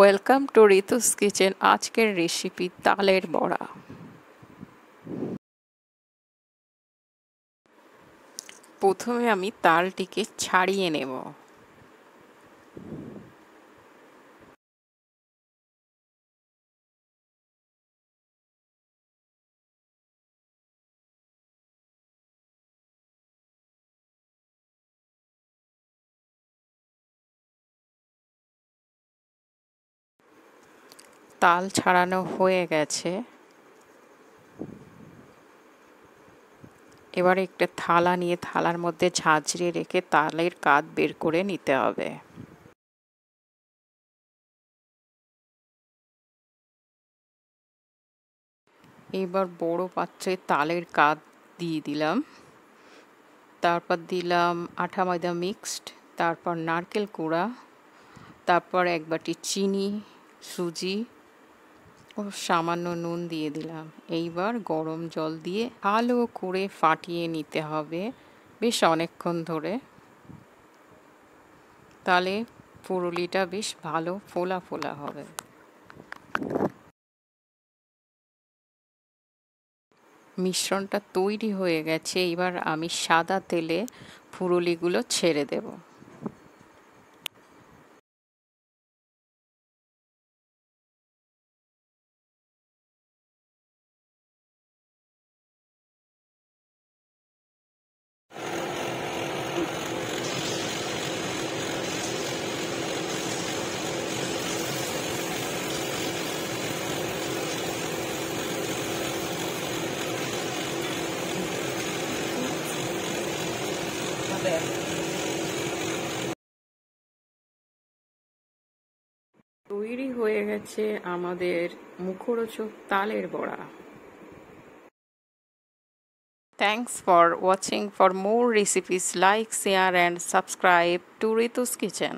Welcome to ঋতুস kitchen. আজকের recipe তালের বড়া। প্রথমে আমি তালটিকে ছাড়িয়ে নেব। তাল ছাড়ানো হয়ে গেছে। এবার একটা থালা নিয়ে থালার মধ্যে ঝাঁঝরিয়ে রেখে তালের কাত বের করে নিতে হবে। এবার বড় পাত্রে তালের কাত দিয়ে দিলাম, তারপর দিলাম আটা ময়দা মিক্সড, তারপর নারকেল কোড়া, তারপর এক বাটি চিনি, সুজি ও সামান্য নুন দিয়ে দিলাম। এইবার গরম জল দিয়ে ভালো করে ফাটিয়ে নিতে হবে বেশ অনেকক্ষণ ধরে, তাহলে পুরুলিটা বেশ ভালো ফোলা ফোলা হবে। মিশ্রণটা তৈরি হয়ে গেছে। এবার আমি সাদা তেলে পুরুলিগুলো ছেড়ে দেব। তৈরি হয়ে গেছে আমাদের মুখরোচক তালের বড়া। Thanks for watching. For more recipes, like, share and subscribe to Ritu's Kitchen.